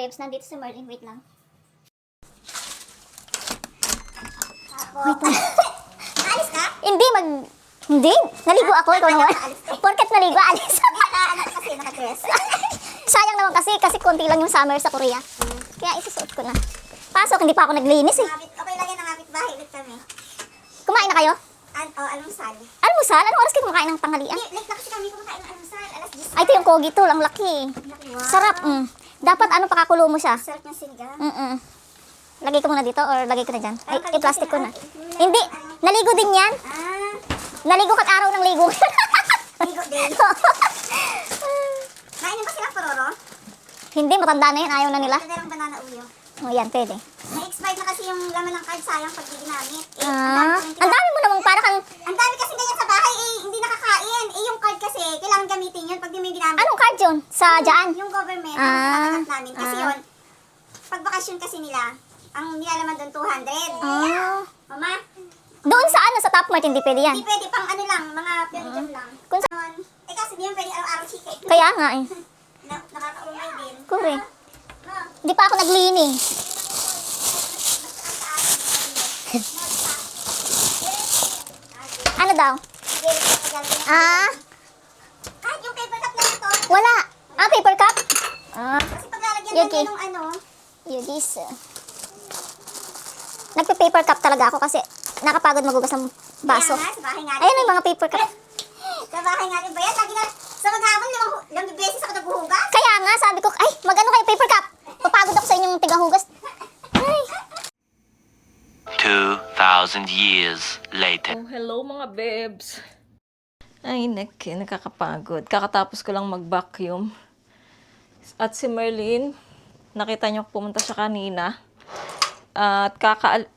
babes, nandito si Merlin. Wait lang. Wait lang. Alis ka? Hindi. Naligo ako. Ikaw naman. Porket naligo, alis. Anak kasi naka-dress. Sayang naman kasi konti lang yung summer sa Korea. Kaya isusuot ko na. Pasok, hindi pa ako naglinis eh. Okay lang yan, nangapit bahay ulit kami. Kumain na kayo? Almusal. Almusal? Anong oras kayo kumakain ng tanghalian? Late na kasi kami kumakain ng almusal. Alas 10. Ay, ito yung kogi to. Ang laki. Wow. Sarap. Dapat pakakulo mo siya. Sarap ng sinigang. Lagay ko muna dito or lagay ko na dyan? Ay, Ay, i-plastic ko na. wala. Hindi. Naligo din yan. Naligo kat araw ng ligo. Ligo din. Mainom ba silang pororo? Hindi, matanda na yan. Ayaw na nila. Ito ng banana uyo. O yan, pwede. May expired na kasi yung laman ng card, sayang pag di ginamit. Ang dami mo namang para kang... Ang dami kasi ganyan sa bahay, hindi nakakain. Yung card kasi, kailangan gamitin yun pag di mo yung ginamit. Anong card yun? Sa dyan? Yung government, ang tinatanggap namin. Kasi Ah. yun, pag bakasyon kasi nila, ang nilalaman doon 200. Mama, Doon sa sa Top Mart, hindi pwede yan. hindi pwede pang ano lang, mga pyonjam lang. Kung sa... Kasi di yan pwede araw-araw chicken. Kaya nga eh. Nakakaumay din. Kure. No, Hindi pa ako naglinis. Ano daw? Kahit yung paper cup na ito, Wala. Paper cup? kasi pag lalagyan Yuki. natin ng ano, Yudis. Nagpe-paper cup talaga ako kasi nakapagod magugas ng baso. kaya nga, sa bahay nga Ayun yung mga paper cup. Sa bahay nga rin ba yan? Lagi na, sa maghapon, limang beses ako naghuhugas. Kaya nga, sabi ko, ay, mag-ano kayo, paper cup. Papagod ako sa inyong tigahugas. Ay, 2,000 years later. Oh, hello mga bebs. Ay, nakakapagod. Kakatapos ko lang mag-vacuum. At si Merlin, nakita niyo pumunta siya kanina. At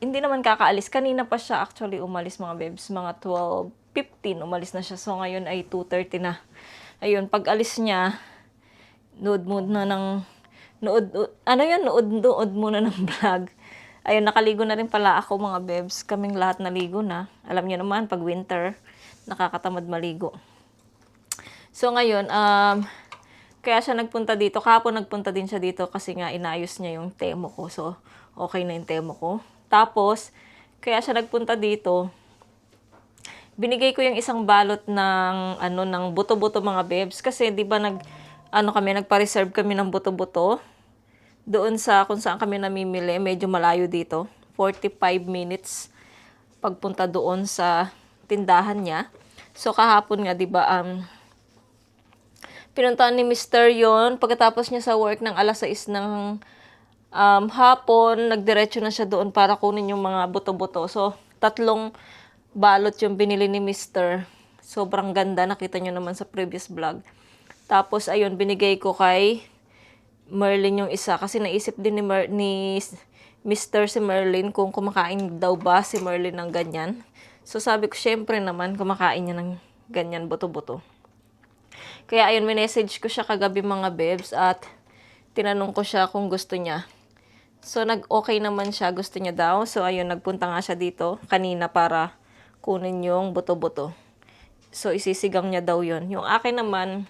hindi naman kakaalis. Kanina pa siya actually umalis mga bebs. Mga 12:15 umalis na siya. So ngayon ay 2:30 na. Ayun, pag alis niya, nood muna ng vlog. Ayun, nakaligo na rin pala ako mga bebs. Kaming lahat naligo na. Alam niyo naman, pag winter, nakakatamad maligo. So ngayon, kaya siya nagpunta dito. Kahapon nagpunta din siya dito kasi nga inayos niya yung temo ko. So, okay na yung temo ko. Tapos, kaya siya nagpunta dito. Binigay ko yung isang balot ng buto-buto mga bebs. Kasi di ba nagpa-reserve kami ng buto-buto. Doon sa kung saan kami namimili, medyo malayo dito. 45 minutes pagpunta doon sa tindahan niya. So kahapon nga, 'di ba, pinuntahan ni Mr. yon pagkatapos niya sa work ng alas 6 ng hapon, nagdiretso na siya doon para kunin yung mga buto-buto. So 3 balot yung binili ni Mr. Sobrang ganda, nakita niyo naman sa previous vlog. Tapos ayun, binigay ko kay Merlin yung isa kasi naisip din ni Mr. si Merlin kung kumakain daw ba si Merlin ng ganyan. So sabi ko, syempre naman kumakain niya ng ganyan buto-buto. Kaya ayun, minessage ko siya kagabi mga bebs at tinanong ko siya kung gusto niya. So nag-okay naman siya, gusto niya daw. So ayun, nagpunta nga siya dito kanina para kunin yung buto-buto. So isisigang niya daw yon. Yung akin naman,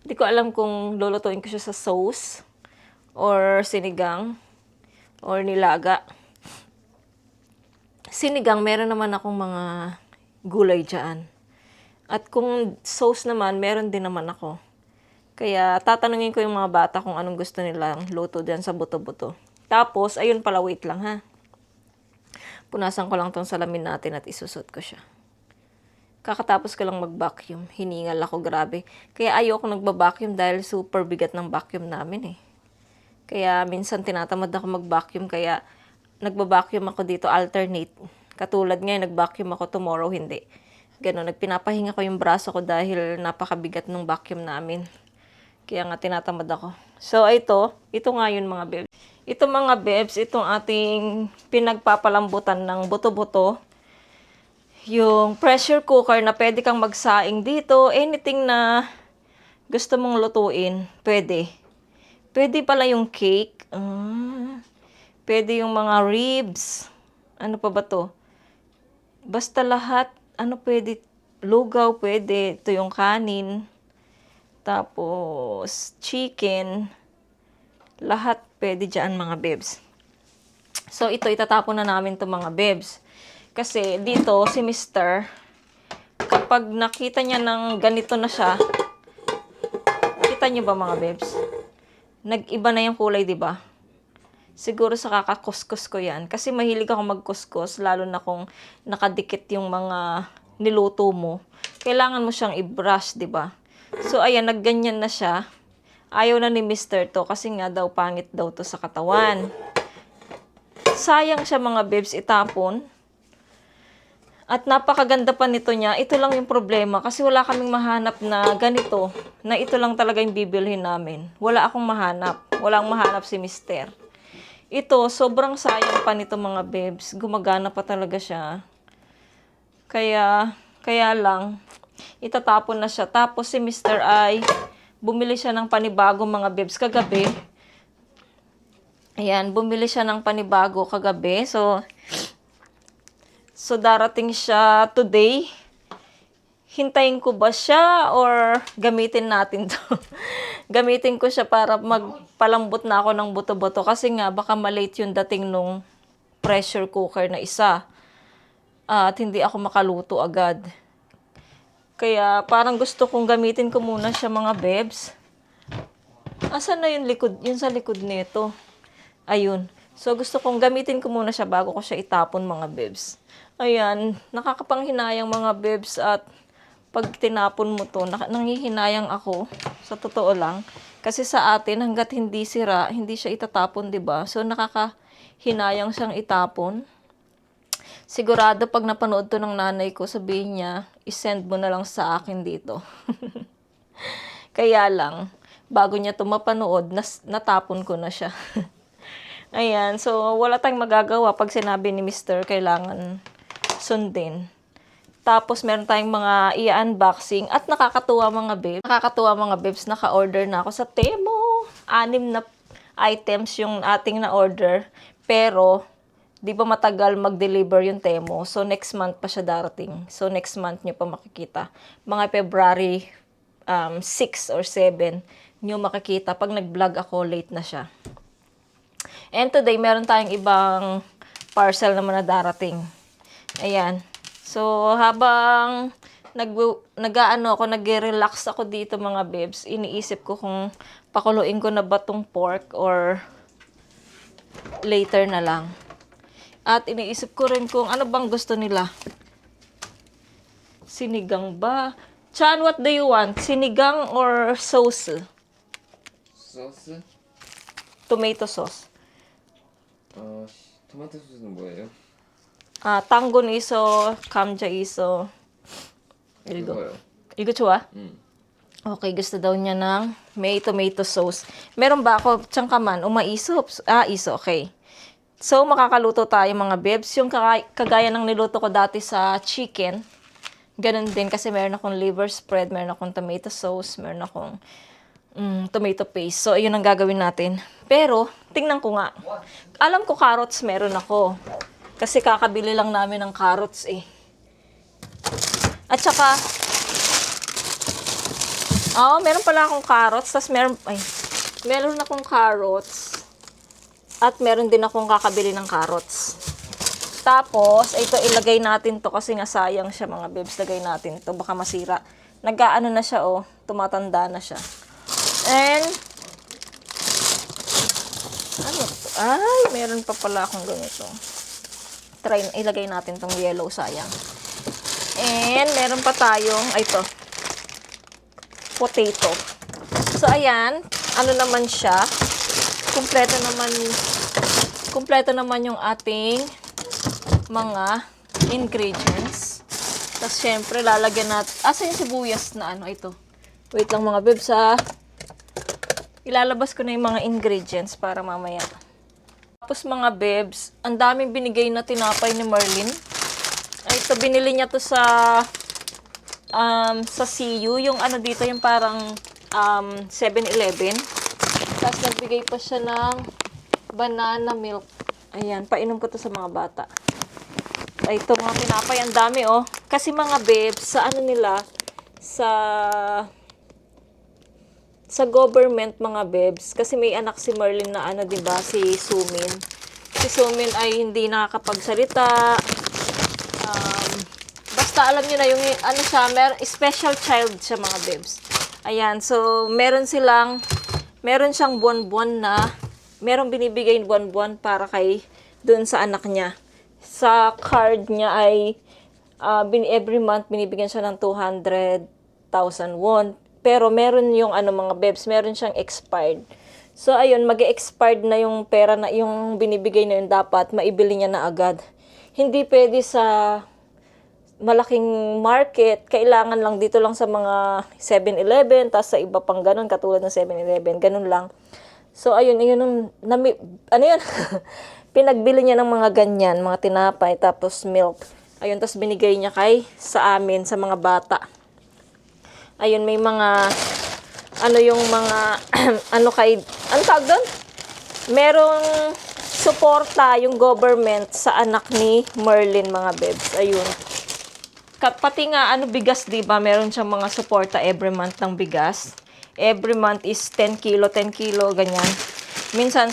hindi ko alam kung lulutuin ko siya sa sauce or sinigang or nilaga. Sinigang, meron naman akong mga gulay dyan. At kung sauce naman, meron din naman ako. Kaya tatanungin ko yung mga bata kung anong gusto nilang luto dyan sa buto-buto. Tapos, ayun pala, wait lang ha. Punasan ko lang tong salamin natin at isusot ko siya. Kakatapos ko lang mag-vacuum. Hiningal ako, grabe. Kaya ayoko nagba-vacuum dahil super bigat ng vacuum namin eh. Kaya minsan tinatamad ako mag-vacuum, kaya nagba-vacuum ako dito alternate. Katulad ngayon, nag-vacuum ako, tomorrow hindi. Ganon, nagpinapahinga ko yung braso ko dahil napakabigat ng vacuum namin. Kaya nga tinatamad ako. So ito nga yun mga bebs. Ito mga bebs, itong ating pinagpapalambutan ng buto-buto. Yung pressure cooker na pwede kang magsaing dito. Anything na gusto mong lutuin, pwede. Pwede pala yung cake. Pwede yung mga ribs. Ano pa ba to? Basta lahat. Ano pwede? Lugaw pwede. Ito yung kanin. Tapos chicken. Lahat pwede dyan mga bebs. So, ito itatapon na namin to mga bebs. Kasi dito, si Mr. kapag nakita niya ng ganito na siya, kita niyo ba mga bebs? Nag-iba na yung kulay, di ba? Siguro sa kakakuskus ko yan. Kasi mahilig ako magkuskus, lalo na kung nakadikit yung mga niluto mo. Kailangan mo siyang i-brush, di ba? So, ayan, nagganyan na siya. Ayaw na ni Mr. to kasi nga daw pangit daw to sa katawan. Sayang siya mga bebs itapon. At napakaganda pa nito niya. Ito lang yung problema kasi wala kaming mahanap na ganito. Na ito lang talaga yung bibilhin namin. Wala akong mahanap. Walang mahanap si Mr. Ito, sobrang sayang pa nito mga bebs. Gumagana pa talaga siya. Kaya lang, itatapon na siya. Tapos si Mr. ay bumili siya ng panibago mga bebs kagabi. Ayan, bumili siya ng panibago kagabi. So darating siya today. Hintayin ko ba siya or gamitin natin to? Gamitin ko siya para magpalambot na ako ng buto-buto. Kasi nga, baka malate yung dating nung pressure cooker na isa. At hindi ako makaluto agad. Kaya parang gusto kong gamitin ko muna siya mga bebs. Asan na yung likod? Yun sa likod nito. Ayun. So gusto kong gamitin ko muna siya bago ko siya itapon mga bebs. Ayan. Nakakapanghinayang mga bebs at pag tinapon mo to, nanghihinayang ako. Sa totoo lang. Kasi sa atin, hanggat hindi sira, hindi siya itatapon, diba? So nakakahinayang siyang itapon. Sigurado pag napanood to ng nanay ko, sabihin niya, isend mo na lang sa akin dito. Kaya lang, bago niya to mapanood, natapon ko na siya. Ayan, so wala tayong magagawa pag sinabi ni Mr. kailangan sundin. Tapos meron tayong mga i-unboxing at nakakatuwa mga babes. Nakakatuwa mga babes, naka-order na ako sa Temu. 6 na items yung ating na-order. Pero, di ba matagal mag-deliver yung Temu. So, next month pa siya darating. So, next month nyo pa makikita. Mga February 6 or 7 nyo makikita. Pag nag-vlog ako, late na siya. And today, meron tayong ibang parcel naman na darating. Ayan. So, habang nag-relax ako dito mga babes, iniisip ko kung pakuluin ko na ba tong pork or later na lang. At iniisip ko rin kung ano bang gusto nila. Sinigang ba? Chan, what do you want? Sinigang or sauce? 소스? Tomato sauce. 토마토 소스는 뭐예요? 당근 있어, 감자 있어. 이거요. 이거 좋아? Okay, gusto daw niya ng may tomato sauce. Meron ba ako? Tsangkaman, umaisop. Iso, okay. So, makakaluto tayo mga bebs. Yung kagaya ng niluto ko dati sa chicken, ganun din kasi meron akong liver spread, meron akong tomato sauce, meron akong tomato paste. So, ayun ang gagawin natin. Pero, tingnan ko nga. Alam ko carrots meron ako. Kasi kakabili lang namin ng carrots eh. At saka, meron pala akong carrots. Tapos meron akong carrots. At meron din akong kakabili ng carrots. Tapos, ito ilagay natin to kasi nga sayang siya mga bebs. Lagay natin to. Baka masira. Nag-aano na siya tumatanda na siya. And, ano to? Ay, meron pa pala akong ganito. Ilagay natin tong yellow, sayang. And, meron pa tayong, ito, potato. So, ayan, ano naman siya, kumpleto naman yung ating mga ingredients. Tapos, syempre, lalagyan natin, asa yung sibuyas na ito. Wait lang mga bebs, ilalabas ko na yung mga ingredients para mamaya. Tapos mga bebs, ang daming binigay na tinapay ni Marlene. Ito, binili niya to sa CU. Yung dito, yung parang 7-Eleven. Tapos nagbigay pa siya ng banana milk. Ayan, painom ko to sa mga bata. Ito mga tinapay, ang dami Kasi mga bebs, sa nila, sa sa government mga bebs, kasi may anak si Merlin na ano, 'di ba, si Sumin. Si Sumin ay hindi nakakapagsalita. Basta alam niyo na yung ano siya, special child siya mga bebs. Ayan, so meron siyang buwan-buwan na merong binibigay buwan-buwan para kay doon sa anak niya. Sa card niya ay every month binibigyan siya ng 200,000 won. Pero meron yung ano mga bebs, meron siyang expired. So ayun, mag-expired na yung pera na yung binibigay na yun, dapat maibili niya na agad. Hindi pwede sa malaking market, kailangan lang dito lang sa mga 7-Eleven, tas sa iba pang ganun, katulad ng 7-Eleven, ganun lang. So ayun, ano yun? Pinagbili niya ng mga ganyan, mga tinapay, tapos milk. Ayun, tapos binigay niya sa amin, sa mga bata. Ayun, may mga, ano tawag doon? Merong suporta yung government sa anak ni Merlin, mga bebs. Ayun. Pati nga, bigas, diba? Meron siyang mga suporta every month ng bigas. Every month is 10 kilo, ganyan. Minsan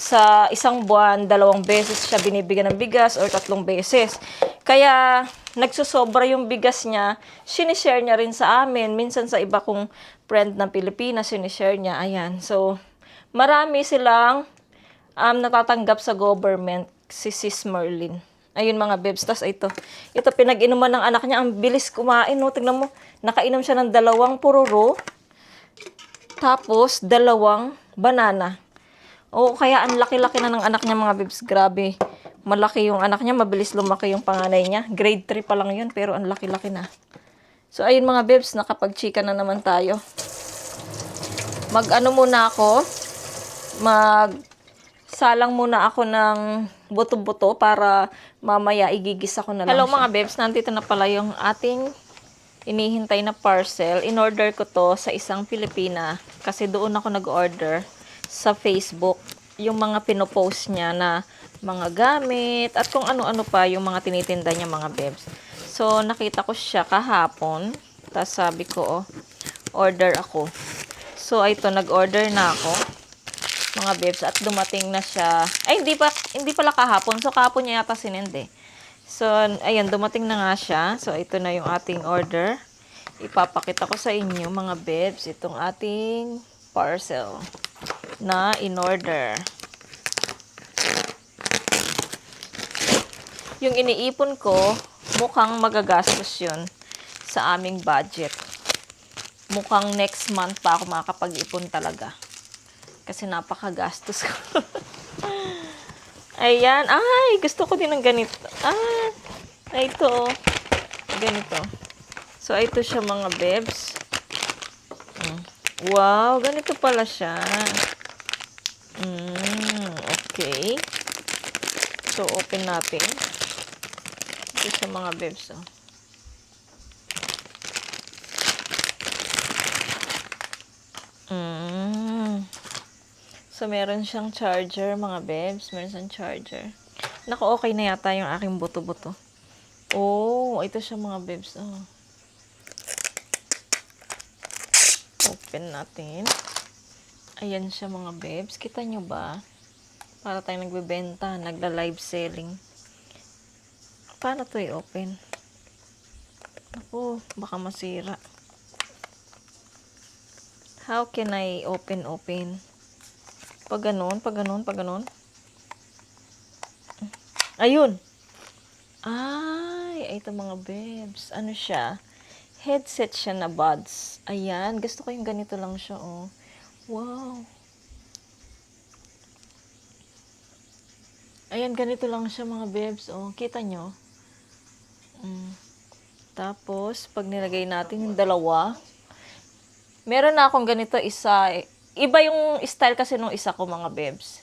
sa isang buwan, 2 beses siya binibigyan ng bigas or 3 beses. Kaya nagsusobra yung bigas niya, sinishare niya rin sa amin. Minsan sa iba kong friend ng Pilipinas, sinishare niya. Ayan. So, marami silang natatanggap sa government, si Sis Merlin. Ayun mga bebs. Tas ito pinag-inuman ng anak niya. Ang bilis kumain, no? Tignan mo, nakainom siya ng 2 puroro. Tapos, 2 banana. Oo, kaya ang laki-laki na ng anak niya mga bebs. Grabe. Malaki yung anak niya. Mabilis lumaki yung panganay niya. Grade 3 pa lang yun, pero ang laki-laki na. So, ayun mga bebs, nakapag-chika na naman tayo. Salang muna ako ng buto-buto para mamaya igigisa ko na lang. Hello mga bebs, nandito na pala yung ating inihintay na parcel. In-order ko to sa isang Pilipina kasi doon ako nag-order sa Facebook. Yung mga pinopost niya na mga gamit at kung ano-ano pa yung mga tinitinda niya mga bebs. So, nakita ko siya kahapon. Tapos sabi ko, order ako. So, ito, nag-order na ako mga bebs at dumating na siya. Ay, hindi pala kahapon. So, kahapon niya yata sinende. So, ayan, dumating na nga siya. So, ito na yung ating order. Ipapakita ko sa inyo, mga bebs, itong ating parcel na in-order. Yung iniipon ko, mukhang magagastos yun sa aming budget. Mukhang next month pa ako makakapag-ipon talaga. Kasi napakagastos ko. Ayan. Ay, gusto ko din ng ganito. Ay, ito. Ganito. So, ito siya mga bebs. Wow, ganito pala siya. Okay. So, open natin. Ito siya mga bebs. So, meron siyang charger, mga bebs. Meron siyang charger. Naku, okay na yata yung aking buto-buto. Oh, ito siya mga bebs. Open natin. Ayan siya mga bebs. Kita nyo ba? Para tayong nagbebenta, nagla-live selling. Paano to i-open? Naku, baka masira. How can I open? Pag ganun. Ayun. Ay, ito mga bebs. Ano siya? Headset siya na buds. Ayan. Gusto ko yung ganito lang siya, oh. Wow. Ayan, ganito lang siya mga bebs, oh. Kita nyo? Tapos, pag nilagay natin yung 2, meron na akong ganito isa. Iba yung style kasi nung isa ko mga bebs.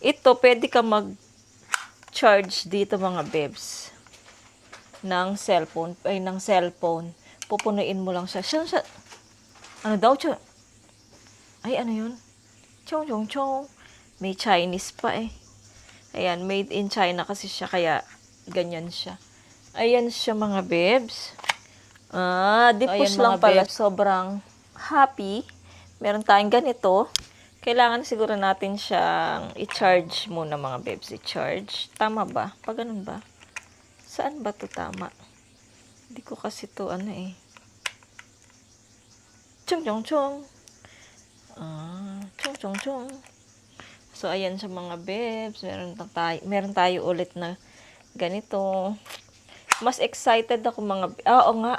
Ito, pwede ka mag-charge dito mga bebs. Ng cellphone. Pupunuin mo lang siya. Ano daw? Ay, ano yun? Chong. May Chinese pa eh. Ayan, made in China kasi siya. Kaya, ganyan siya. Ayan siya mga bebs. Dipus lang pala. Sobrang happy. Meron tayong ganito. Kailangan siguro natin siyang i-charge muna mga bebs. I-charge. Tama ba? Pag ganun ba? Saan ba to tama? Hindi ko kasi to ano eh. Chung chung chung. Chung chung chung. So, ayan sa mga bebs. Meron tayo ulit na ganito. Mas excited ako mga oo nga.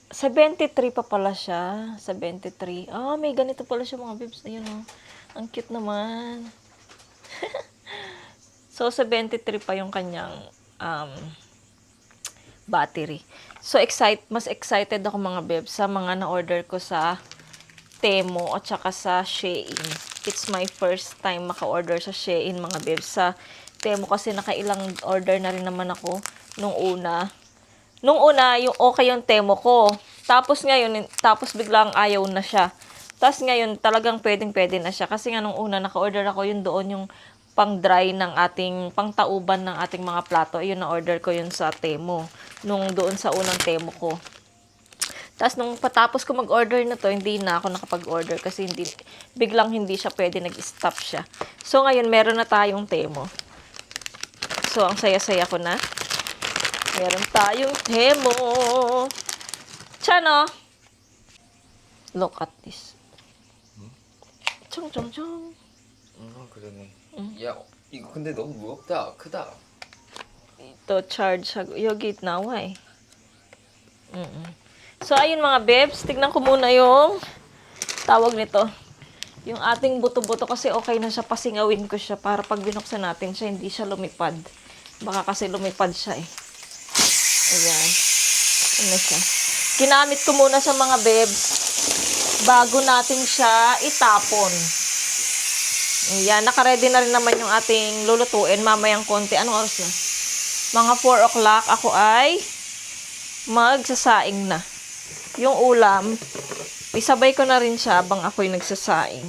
73 pa pala siya. 73. May ganito pala siya mga bebs. Ayun oh. Ang cute naman. So, 73 pa yung kanyang battery. So, mas excited ako mga bebs sa mga na-order ko sa Temu at saka sa Shein. It's my first time maka-order sa Shein mga bebs. Sa Temu kasi nakailang order na rin naman ako nung una. Nung una, yung okay yung Temu ko. Tapos biglang ayaw na siya. Tapos ngayon, talagang pwedeng-pwede na siya. Kasi nga nung una, naka-order ako yun doon yung pang-dry ng pang-tauban ng ating mga plato. Ayun, na-order ko yun sa Temu. Nung doon sa unang Temu ko. Tapos nung patapos ko mag-order na to, hindi na ako nakapag-order kasi biglang hindi siya pwede, nag-stop siya. So ngayon, meron na tayong Temu. So, ang saya-saya ko na. Meron tayong Temu. Chano! Look at this. 총총총. 그러네. 야, 이거 근데 너무 무겁다. 크다. Ito, charge. Yogi nawa eh. So, ayun mga bebs. Tignan ko muna yung tawag nito. Yung ating buto-buto kasi okay na siya. Pasingawin ko siya para pag binuksan natin siya, hindi siya lumipad. Baka kasi lumipad siya eh. Ayan. Ano siya. Ginamit ko muna sa mga bebs bago natin siya itapon. Ayan, nakaready na rin naman yung ating lulutuin mamayang konti. Anong oras na? Mga 4 o'clock ako ay magsasaing na. Yung ulam, isabay ko na rin siya habang ako'y nagsasaing.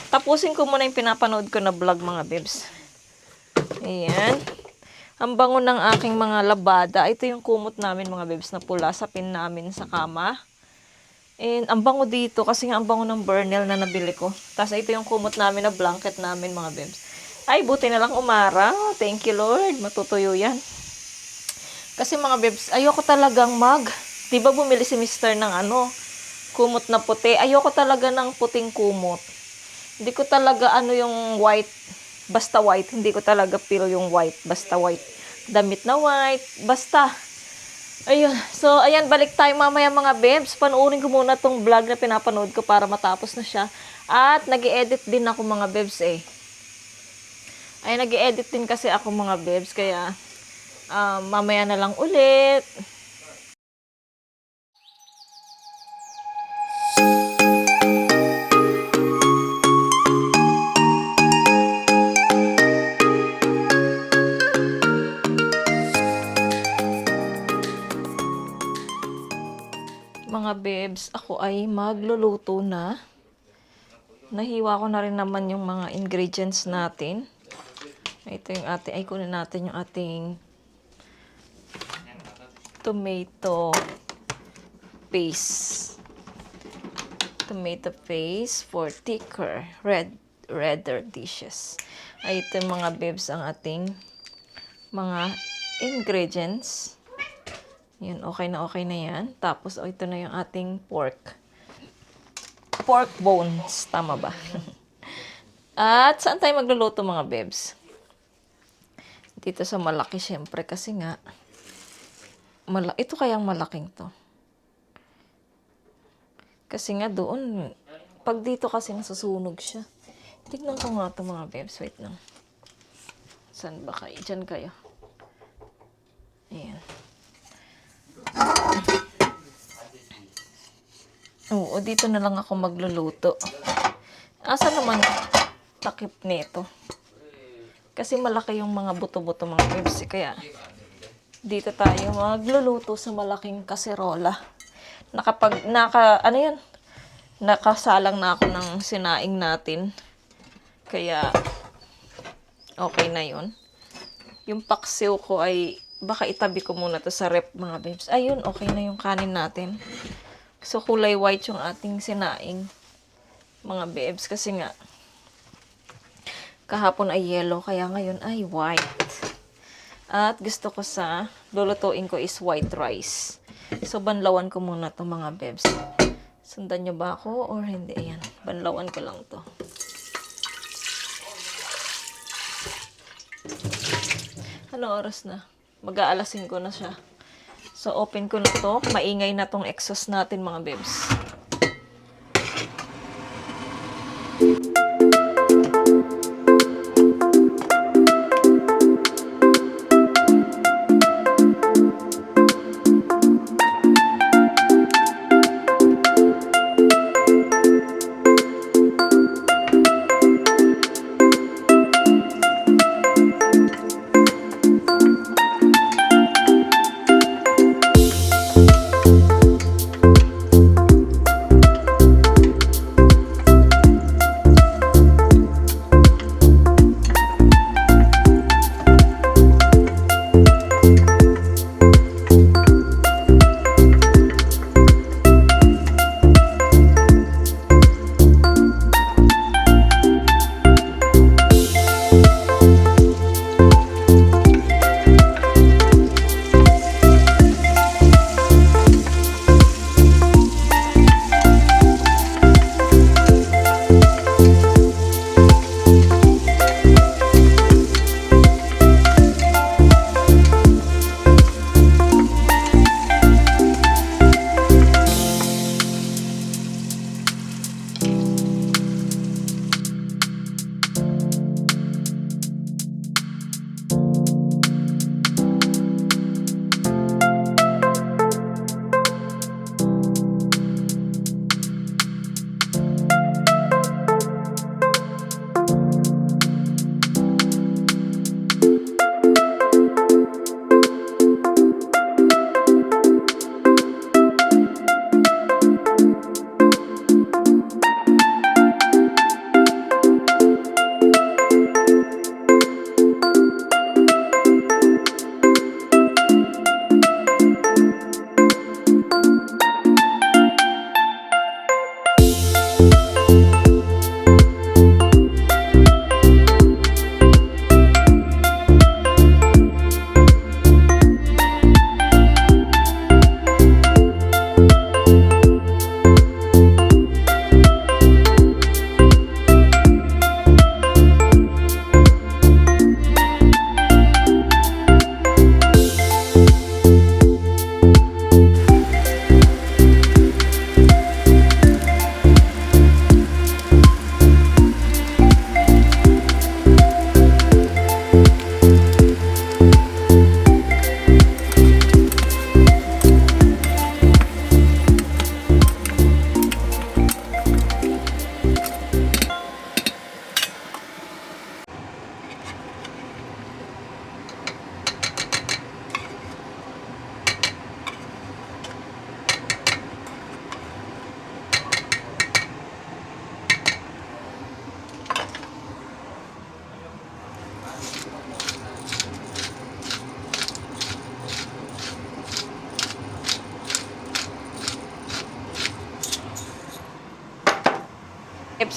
Tapusin ko muna yung pinapanood ko na vlog mga bebs. Ayan. Ang bango ng aking mga labada. Ito yung kumot namin mga bebs na pula sa pin namin sa kama. And ang bango dito kasi nga ang bango ng Burnell na nabili ko. Tapos ito yung kumot namin na blanket namin mga bebs. Ay, buti na lang umara. Thank you Lord. Matutuyo yan. Kasi mga bebs, ayoko talagang diba bumili si Mr. ng kumot na puti. Ayoko talaga ng puting kumot. Hindi ko talaga yung white. Basta white. Hindi ko talaga feel yung white. Basta white. Damit na white. Basta. Ayun. So, ayan, balik tayo mamaya mga bebs. Panoorin ko muna tong vlog na pinapanood ko para matapos na siya. At nag-i-edit din ako mga bebs eh. Ay, nag-i-edit din kasi ako mga bebs. Kaya, mamaya na lang ulit. Mga bebs, ako ay magluluto na. Nahiwa ko na rin naman yung mga ingredients natin. Ito yung kunin natin yung ating tomato paste. Tomato paste for thicker, redder dishes. Ito yung mga bebs ang ating mga ingredients. Yan, okay na yan. Tapos, ito na yung ating pork. Pork bones. Tama ba? At, saan tayo magluluto mga bebs? Dito sa malaki, syempre. Kasi nga, ito kayang malaking to. Kasi nga doon, pag dito kasi nasusunog siya. Tignan ko nga ito mga bebs. Wait lang. Saan ba kayo? Diyan kayo. Ayan. Oo, dito na lang ako magluluto. Asa naman takip nito? Kasi malaki yung mga buto-buto mga bebs. Kaya dito tayo magluluto sa malaking kaserola. Nakasalang na ako ng sinaing natin. Kaya okay na yun. Yung paksiw ko ay baka itabi ko muna to sa rep mga babes. Ayun, okay na yung kanin natin. So, kulay white yung ating sinaing, mga bebs. Kasi nga, kahapon ay yellow, kaya ngayon ay white. At gusto ko lulutuin ko is white rice. So, banlawan ko muna to mga bebs. Sundan nyo ba ako or hindi? Ayan, banlawan ko lang to. Ano oras na? Mag-aalasin ko na siya. So, open ko na to. Maingay na tong exhaust natin, mga bebs.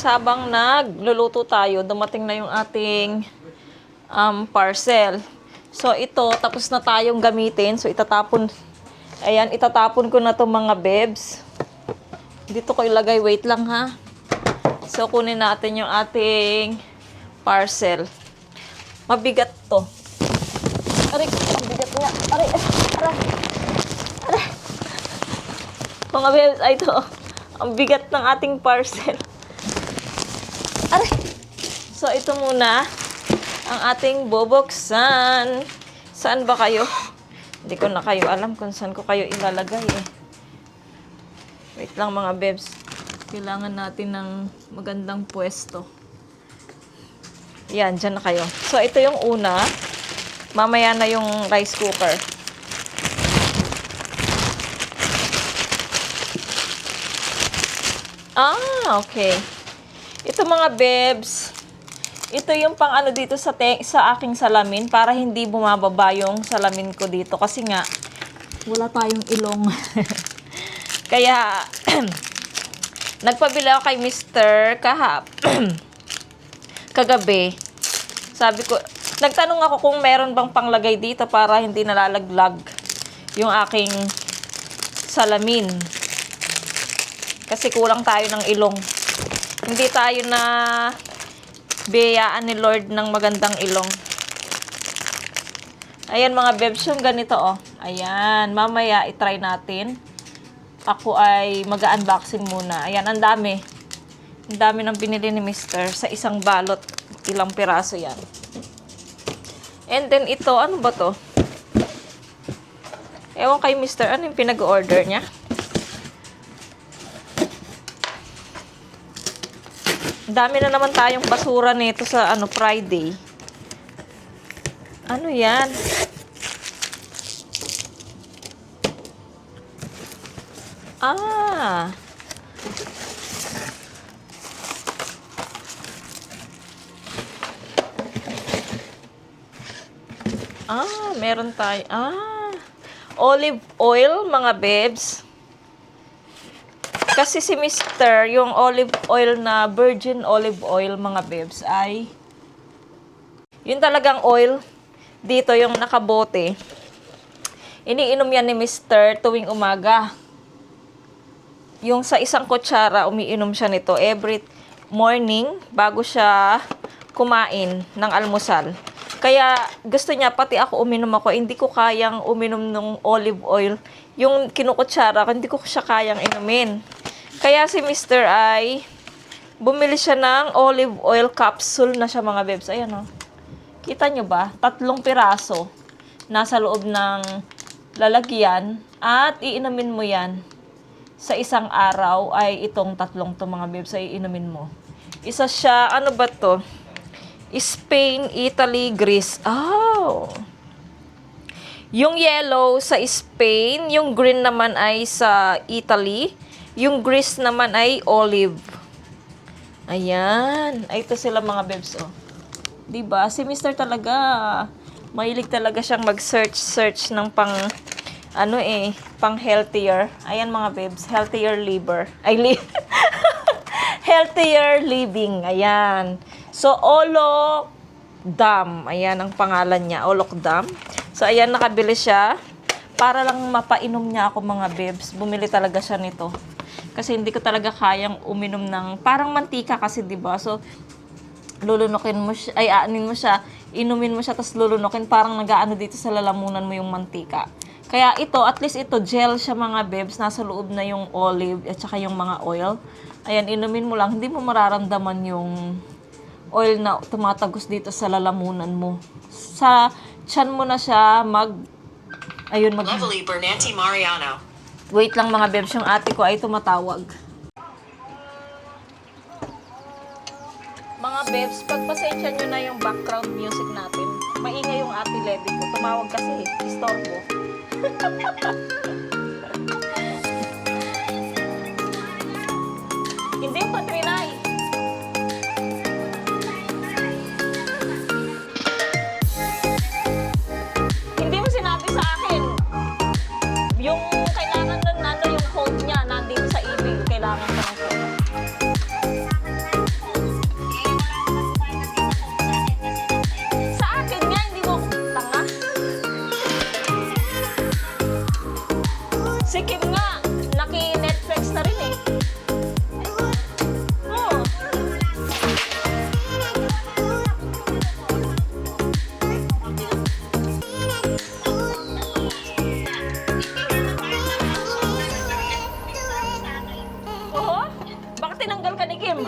Habang nagluluto tayo, dumating na yung ating parcel. So, ito, tapos na tayong gamitin. So, itatapon ko na to mga bebs. Dito ko ilagay, wait lang ha. So, kunin natin yung ating parcel. Mabigat to. Aray, mabigat nga. Aray. Mga bebs, ay ito. Ang bigat ng ating parcel. Aray. So, ito muna ang ating bubuksan. Saan ba kayo? Hindi ko na kayo alam kung saan ko kayo ilalagay eh. Wait lang mga bebs. Kailangan natin ng magandang pwesto. Yan, dyan na kayo. So, ito yung una. Mamaya na yung rice cooker. Okay. Ito mga bebs, ito yung pang ano dito sa aking salamin para hindi bumababa yung salamin ko dito kasi nga wala tayong ilong. Kaya, nagpabili ako kay Mr. Kagabi. Sabi ko, nagtanong ako kung meron bang panglagay dito para hindi nalalaglag yung aking salamin. Kasi kulang tayo ng ilong. Hindi tayo na biyayaan ni Lord ng magandang ilong. Ayan mga bebs, yung ganito oh. Ayan, mamaya itry natin. Ako ay mag-unboxing muna. Ayan, ang dami. Ang dami ng binili ni Mr. Sa isang balot. Ilang piraso yan. And then ito, ano ba to? Ewan kay Mr. Ano yung pinag-order niya? Ang dami na naman tayong basura nito sa Friday. Ano yan? Meron tayo. Olive oil, mga bebs. Kasi si Mr., yung olive oil na virgin olive oil, mga bebs, ay yun talagang oil. Dito, yung nakabote. Iniinom yan ni Mr. tuwing umaga. Yung sa isang kutsara, umiinom siya nito every morning bago siya kumain ng almusal. Kaya gusto niya, pati ako uminom ako, hindi ko kayang uminom ng olive oil. Yung kinukutsara, hindi ko siya kayang inumin. Kaya si Mr. ay bumili siya ng olive oil capsule na siya, mga bebs. Ayan o. Kita nyo ba? 3 piraso. Nasa loob ng lalagyan. At iinumin mo yan. Sa isang araw ay itong 3 to, mga bebs, ay iinumin mo. Isa siya, ano ba to? Spain, Italy, Greece. Yung yellow sa Spain, yung green naman ay sa Italy, yung Greece naman ay olive. Ayan. Ay, ito sila, mga bebs, oh. Diba? Si Mr. talaga, mahilig talaga siyang mag-search ng pang healthier. Ayan, mga bebs, healthier liver. Healthier living. Ayan. So, Olokdam. Ayan ang pangalan niya, Olokdam. So, ayan, nakabili siya. Para lang mapainom niya ako, mga bebs. Bumili talaga siya nito. Kasi hindi ko talaga kayang uminom ng, parang mantika kasi, diba? So, lulunukin mo siya, aanin mo siya, inumin mo siya, tapos lulunukin. Parang nag-aano dito sa lalamunan mo yung mantika. Kaya ito, at least ito, gel siya, mga bebs. Nasa loob na yung olive at saka yung mga oil. Ayan, inumin mo lang. Hindi mo mararamdaman yung oil na tumatagos dito sa lalamunan mo. Sa tiyan mo na siya Lovely Bernanti Mariano. Wait lang, mga bebs, yung ate ko ay tumatawag. Mga bebs, pagpasensya nyo na yung background music natin. Maingay yung ate Levi ko. Tumawag kasi, istorbo. Hindi pa, Trinay. Hindi mo sinabi sa akin. Yung kailangan nun, yung code niya, nandito sa email. Kailangan ka ng code. Sa akin nga, hindi mo tanga. Si Kim nga, naki-Netflix na rin eh. Tinanggal ka ni Kim.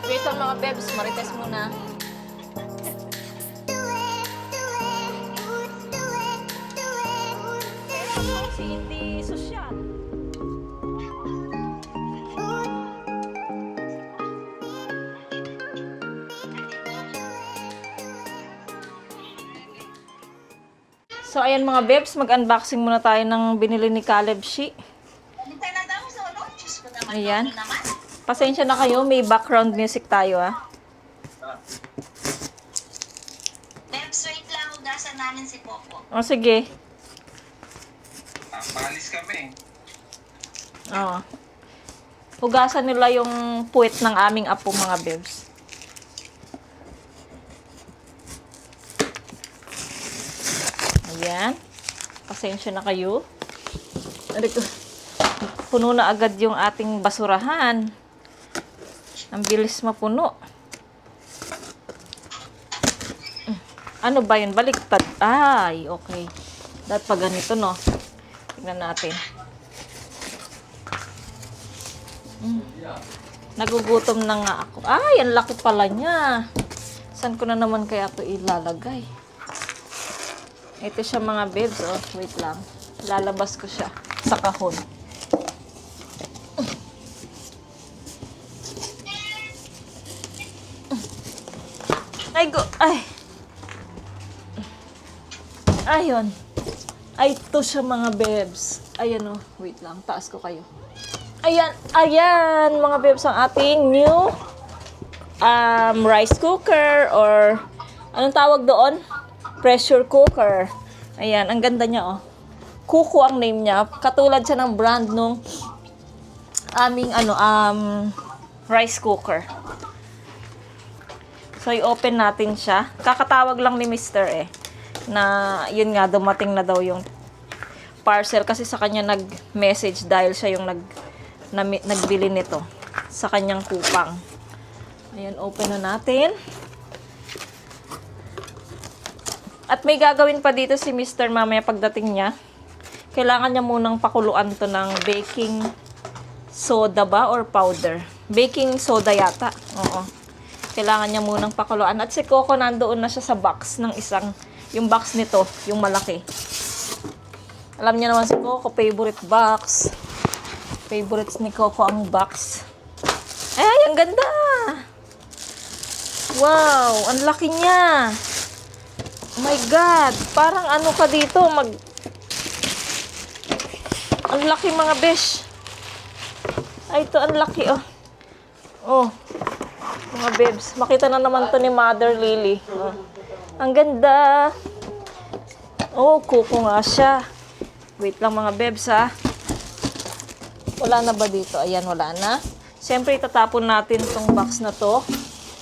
Wait lang, mga bebs, marites muna. City Social. So, ayan, mga bebs, mag-unboxing muna tayo ng binili ni Caleb Shi. Ayan. Pasensya na kayo, may background music tayo, ah. Bebs, wait lang, hugasan namin si Popo. O, sige. Maalis kami. Oo. Hugasan nila yung puwet ng aming apo, mga bebs. Ayan. Pasensya na kayo. Puno na agad yung ating basurahan. Ang bilis mapuno. Ano ba yun? Baliktad. Ay, okay. Dapat pa ganito, no? Tignan natin. Nagugutom na nga ako. Ay, ang laki pala niya. Saan ko na naman kaya ito ilalagay? Ito siya, mga bebs. Oh, wait lang. Lalabas ko siya sa kahon. Ay. Ayun. Ay, ito siya, mga bebs. Ayan, oh. Wait lang. Taas ko kayo. Ayan, mga bebs, ang ating new rice cooker or anong tawag doon? Pressure cooker. Ayan, ang ganda niya, oh. Kuko ang name niya. Katulad siya ng brand nung aming rice cooker. So, i-open natin siya. Kakatawag lang ni Mr. Na yun nga, dumating na daw yung parcel kasi sa kanya nag-message dahil siya yung nagbili nito sa kanyang kupang. Ayan, open na natin. At may gagawin pa dito si Mr. mamaya pagdating niya. Kailangan niya munang pakuluan to ng baking soda ba or powder? Baking soda yata. Oo. Kailangan niya munang pakuluan. At si Coco nandoon na siya sa box ng yung box nito, yung malaki. Alam niya naman si Coco, favorite box. Favorites ni Coco ang box. Ay, ang ganda! Wow, ang laki niya. Oh my God, parang ano ka dito, ang laki, mga besh. Ay, ito, ang laki, oh. Oh, mga bebs, makita na naman to ni Mother Lily. Oh. Ang ganda. Oh, kuko nga siya. Wait lang, mga bebs, ha. Wala na ba dito? Ayan, wala na. Siyempre, itatapon natin tong box na to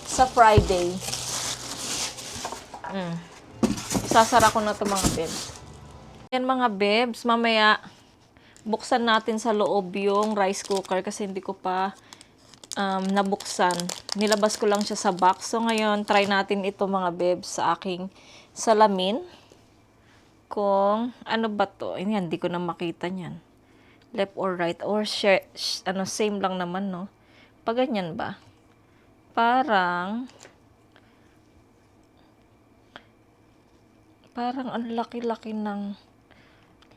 sa Friday. Isasara ko na to, mga bebs. Ayan, mga bebs, mamaya buksan natin sa loob yung rice cooker kasi hindi ko pa nabuksan. Nilabas ko lang siya sa box. So, ngayon, try natin ito, mga bebs, sa aking salamin. Kung, ano ba to? Ayan, hindi ko na makita niyan. Left or right or share, same lang naman, no? Pag ganyan ba? Parang ang laki-laki ng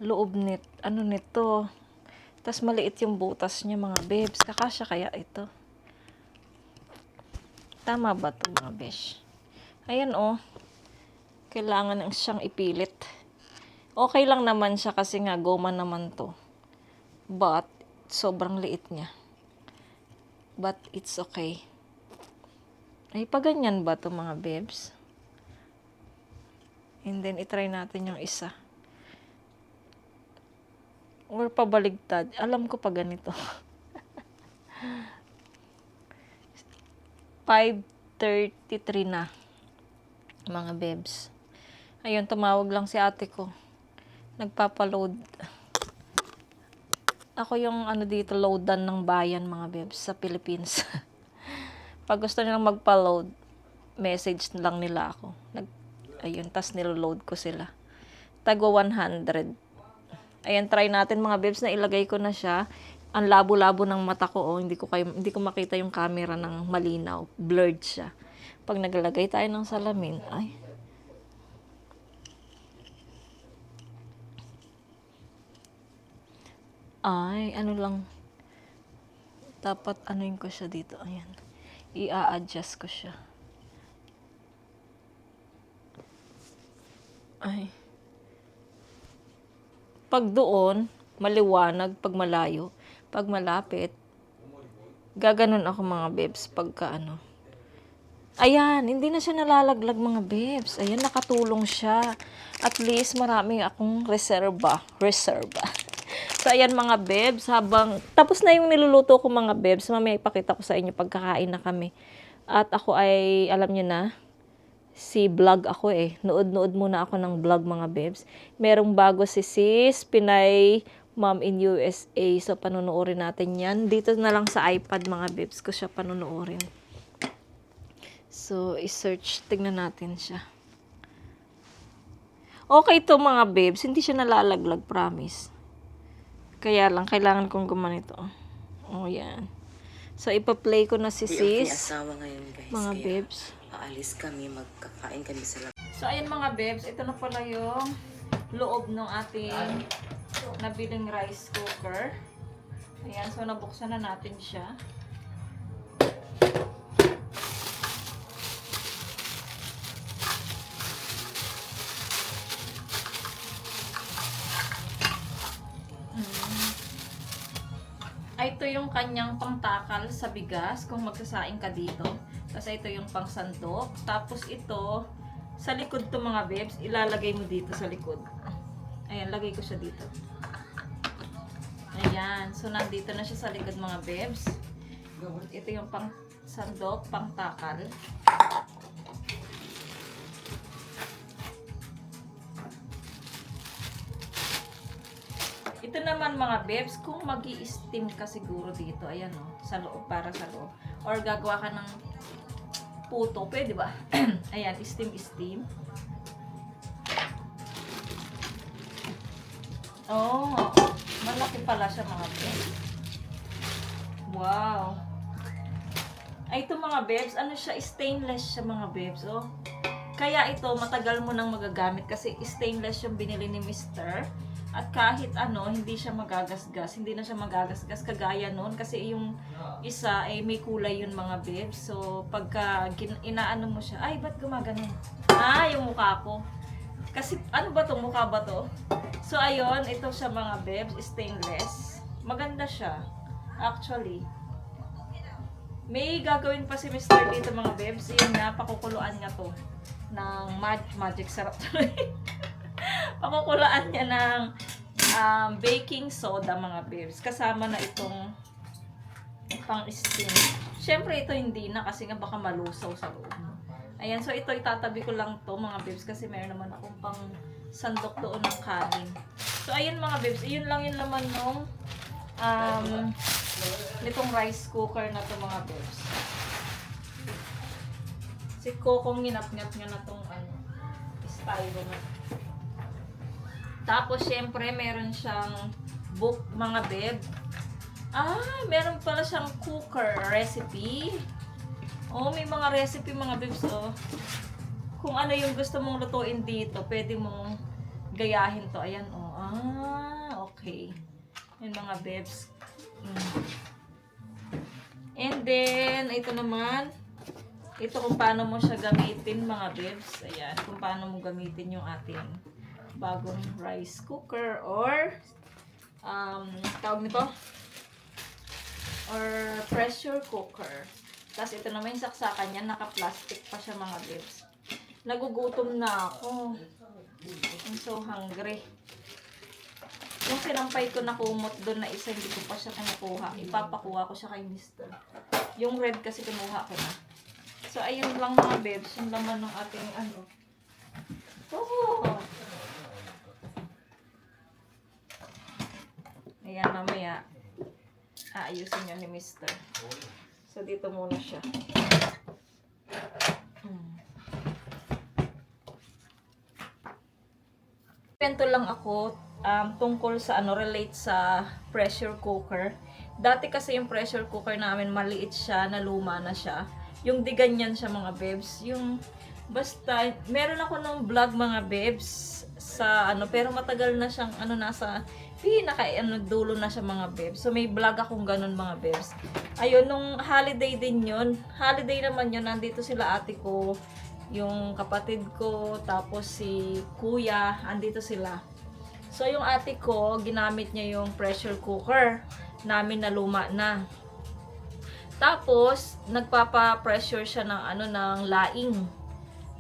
loob nito. Tas maliit yung butas niya, mga bebs. Kakasya kaya ito? Tama ba to, mga besh? Ayan, oh. Kailangan siyang ipilit. Okay lang naman siya kasi nga goma naman to. But, sobrang liit niya. But, it's okay. Ay, paganyan ba to, mga bebs? And then, itry natin yung isa. Or pabaligtad. Alam ko pa ganito. 5:33 na. Mga bebs. Ayun, tumawag lang si ate ko. Nagpapaload. Ako yung dito, loadan ng bayan, mga bebs, sa Philippines. Pag gusto nilang magpa-load, message lang nila ako. Ayun, tas nilo-load ko sila. Tagwa 100. Ayan, try natin, mga bebs, na ilagay ko na siya. Ang labo-labo ng mata ko, oh, hindi ko makita yung camera ng malinaw. Blurred siya. Pag naglagay tayo ng salamin, ano lang. Dapat anuin ko siya dito. Ayan. I-a-adjust ko siya. Ay. Pag doon, maliwanag. Pag malayo. Pag malapit, gaganon ako, mga bebs, pagka Ayan, hindi na siya nalalaglag, mga bebs. Ayan, nakatulong siya. At least marami akong reserba. So, ayan mga bebs, habang tapos na yung niluluto ko mga bebs, mamaya ipakita ko sa inyo pagkakain na kami. At ako ay, alam nyo na, si vlog ako eh. Nood-nood muna ako ng vlog mga bebs. Merong bago si Sis, Pinay Mom in USA. So, panunuorin natin yan. Dito na lang sa iPad mga bebs ko siya panunuorin. So, i-search. Tignan natin siya. Okay to mga babes. Hindi siya nalalaglag, promise. Kaya lang, kailangan kong gumanito. Oh, yan. So, ipa-play ko na si May Sis. asawa ngayon guys. Mga kaya babes. aalis kami, magkakain kami sa labas. So, ayan mga babes. Ito na pala yung loob ng ating nabiling rice cooker. Ayan. So, nabuksan na natin siya. Ito yung kanyang pangtakal sa bigas kung magsasaing ka dito. Kasi ito yung pangsandok. Tapos ito, sa likod to mga bebs, ilalagay mo dito sa likod. Ayan, lagay ko siya dito. Ayan, so nandito na siya sa likod mga bebs. Ito yung pangsandok, pangtakal. Ito naman mga bebs, kung magi-steam ka siguro dito, ayan o, sa loob, para sa loob. Or gagawa ka ng puto, pwede ba? Ayan, steam. Oh, malaki pala siya mga bebs. Wow. Ay, ito mga bebs, ano siya, stainless siya mga bebs, oh. Kaya ito, matagal mo nang magagamit kasi stainless yung binili ni Mr. At kahit ano, hindi siya magagasgas. Hindi na siya magagasgas kagaya noon. Kasi yung isa ay may kulay yun mga bebs. So, pagka inaano mo siya, ay, ba't gumaganon? Ah, yung mukha ko. Kasi, ano ba to? Mukha ba to? So, ayun, ito siya mga bebs, stainless. Maganda siya. Actually. May gagawin pa si Mr. dito mga bebs. Yun nga, pakukuluan nga to. Ng magic sarap tuloy. Pakukulaan niya ng baking soda mga babes. Kasama na itong pang-steam. Siyempre ito hindi na kasi nga baka malusaw sa loob. Ayan, so ito itatabi ko lang to mga babes kasi meron naman akong pang sandok doon ng kanin. So ayun mga babes, iyon lang yung laman nung nitong rice cooker na to mga babes. Si Kokong nginap-ngap nga na tong styro na. Tapos, syempre, meron siyang book, mga beb. Ah, meron pala siyang cooker recipe. Oh, may mga recipe, mga bebs, oh. Kung ano yung gusto mong lutuin dito, pwede mong gayahin to. Ayan, oh. Ah, okay. Yan, mga bebs. And then, ito naman. Ito kung paano mo siya gamitin, mga bebs. Ayan, kung paano mo gamitin yung ating bagong rice cooker or tawag nito or pressure cooker. Tapos ito naman yung saksakan niya, naka-plastic pa siya mga bebs. Nagugutom na ako. I'm so hungry. Yung sinampay ko na kumot doon na isa, hindi ko pa siya kinukuha. Ipapakuha ko siya kay Mr. Yung red kasi kinuha ko na. So ayun lang mga bebs, yung laman ng ating Oh! Ayan, mamaya aayusin niya ni Mr. So, dito muna siya. Kwento lang ako tungkol sa relate sa pressure cooker. Dati kasi yung pressure cooker namin, maliit siya, naluma na siya. Yung di ganyan siya mga bebs. Yung basta, meron ako nung vlog mga bebs sa pero matagal na siyang nasa dulo na siya mga bebs. So may vlog akong ganun mga bebs. Ayun, nung holiday din yun. Holiday naman yun, nandito sila ate ko, yung kapatid ko, tapos si kuya, andito sila. So yung ate ko, ginamit niya yung pressure cooker namin na luma na. Tapos, nagpapa-pressure siya ng ng laing.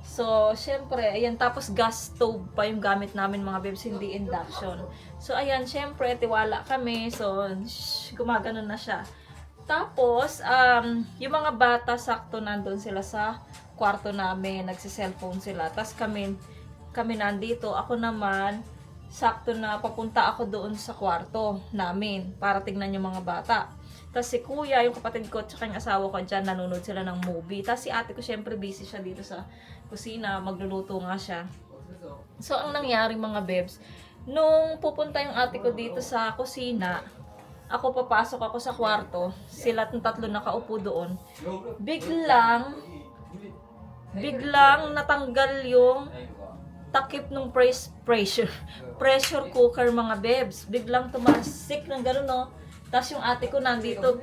So, syempre, ayan, tapos gas stove pa yung gamit namin mga bebs, hindi induction. So, ayan, syempre, tiwala kami. So, gumagano na siya. Tapos, yung mga bata, sakto nandun sila sa kwarto namin, nagsi-cellphone sila. Tapos kami nandito, ako naman, sakto na papunta ako doon sa kwarto namin para tignan yung mga bata. Tapos si kuya, yung kapatid ko, tsaka yung asawa ko dyan, nanonood sila ng movie. Tapos si ate ko, syempre busy siya dito sa kusina, magluluto nga siya. So, ang nangyari mga bebs, nung pupunta yung ate ko dito sa kusina, ako papasok ako sa kwarto, sila ng tatlo nakaupo doon, biglang natanggal yung takip ng pressure cooker mga bebs. Biglang tumalsik ng gano'n, no? Tapos yung ate ko nandito,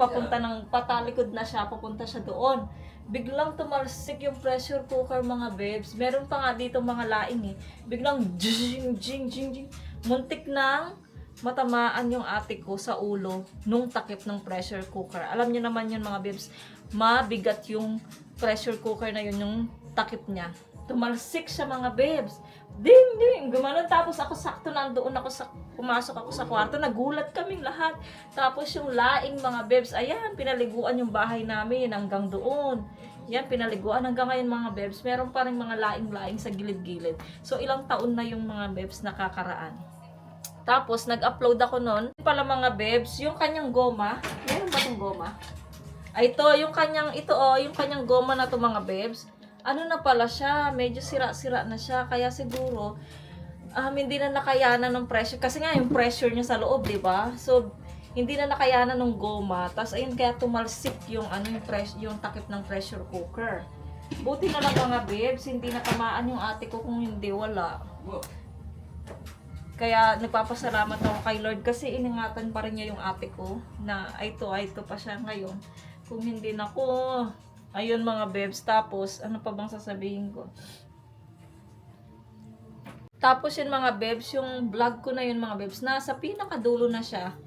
patalikod na siya, papunta siya doon. Biglang tumalsik yung pressure cooker mga bebs. Meron pa nga dito mga laing eh. Biglang jing, jing, jing, jing. Muntik nang matamaan yung ate ko sa ulo nung takip ng pressure cooker. Alam niyo naman yun mga bebs, mabigat yung pressure cooker na yun, yung takip niya. Tumalsik siya mga bebs. Ding, ding! Gumanon. Tapos ako sakto nandoon ako pumasok ako sa kwarto. Nagulat kaming lahat. Tapos yung laing mga bebs, ayan, pinaliguan yung bahay namin hanggang doon. Yan, pinaliguan hanggang ngayon mga bebs. Meron pa rin mga laing-laing sa gilid-gilid. So, ilang taon na yung mga bebs nakakaraan. Tapos, nag-upload ako nun. Pala mga bebs, yung kanyang goma. Meron ba itong goma? Ay, yung kanyang goma na to mga bebs. Ano na pala siya, medyo sira-sira na siya, kaya siguro hindi na nakayanan ng pressure, kasi nga yung pressure niya sa loob, di ba? So, hindi na nakayanan ng goma, tas ayun, kaya tumalsik yung, yung takip ng pressure cooker. Buti na lang mga bebs, hindi natamaan yung ate ko, kung hindi, wala. Kaya nagpapasalamat ako kay Lord, kasi iningatan pa rin niya yung ate ko, na ito pa siya ngayon. Kung hindi na ko, ayun mga bebs. Tapos, ano pa bang sasabihin ko? Tapos yun mga bebs, yung vlog ko na yun mga bebs, nasa pinakadulo na siya.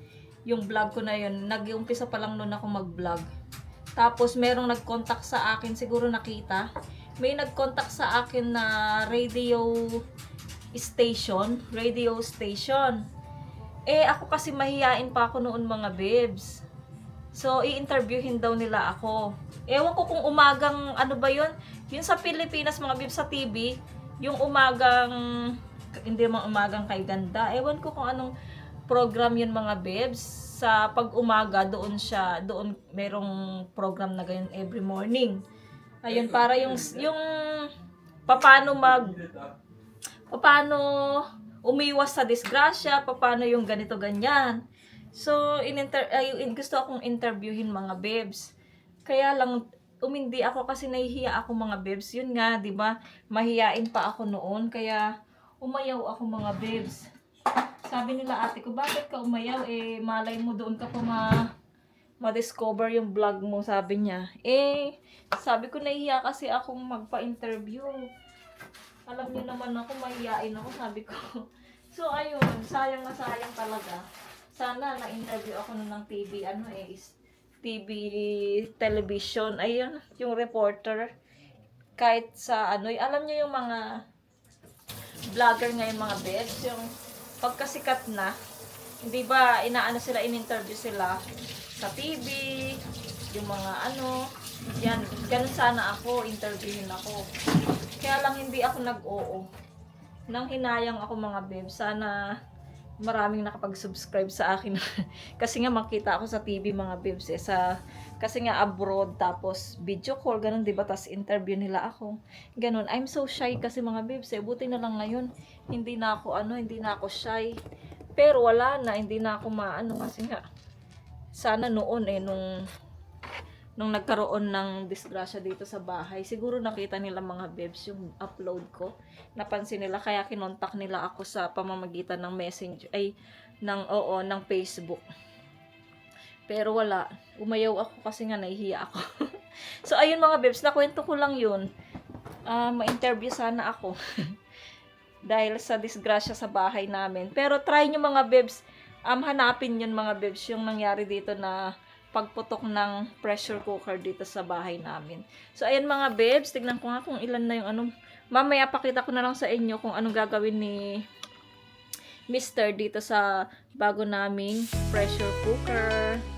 Yung vlog ko na yun, nag-umpisa pa lang noon ako mag-vlog. Tapos merong nag-contact sa akin, siguro nakita. May nag-contact sa akin na radio station. Eh, ako kasi mahihain pa ako noon mga bebs. So, i-interviewin daw nila ako. Ewan ko kung umagang, ano ba yun? Yun sa Pilipinas, mga bibs sa TV, yung umagang, hindi mga umagang kay ganda. Ewan ko kung anong program yun mga bibs. Sa pag-umaga, doon merong program na ganyan every morning. Ayun, para yung paano umiwas sa disgrasya, paano yung ganito ganyan. So, gusto akong interviewin mga bebs. Kaya lang, umindi ako kasi nahihiya ako mga bebs. Yun nga, di ba? Mahiyain pa ako noon. Kaya, umayaw ako mga bebs. Sabi nila ate ko, bakit ka umayaw? Eh, malay mo doon ka pa ma-discover yung vlog mo, sabi niya. Eh, sabi ko nahihiya kasi akong magpa-interview. Alam niyo naman ako, mahiyain ako, sabi ko. So, ayun, sayang na sayang talaga. Sana na-interview ako nun ng TV, TV television. Ayun, yung reporter. Kahit sa alam niyo yung mga vlogger ngayon mga bebs, yung pagkasikat na, hindi ba, in-interview sila sa TV, yung mga yan, ganun sana ako, interviewin ako. Kaya lang hindi ako nag-oo. Nang hinayang ako mga bebs, sana maraming nakapag-subscribe sa akin. Kasi nga makita ako sa TV mga bebs kasi nga abroad, tapos video call, ganun, diba? Tapos interview nila ako. Ganun. I'm so shy kasi mga bebs buti na lang ngayon, hindi na ako shy. Pero wala na, hindi na ako kasi nga, sana noon nung nagkaroon ng disgrasya dito sa bahay, siguro nakita nila mga bebs yung upload ko. Napansin nila, kaya kinontak nila ako sa pamamagitan ng Messenger, ng Facebook. Pero wala, umayaw ako kasi nga nahihiya ako. So ayun mga bebs, nakwento ko lang yun. Ma-interview sana ako. Dahil sa disgrasya sa bahay namin. Pero try nyo mga bebs, hanapin yun mga bebs, yung nangyari dito na pagputok ng pressure cooker dito sa bahay namin. So, ayan mga bebs, tignan ko nga kung ilan na yung mamaya pakita ko na lang sa inyo kung anong gagawin ni Mr. dito sa bago naming pressure cooker.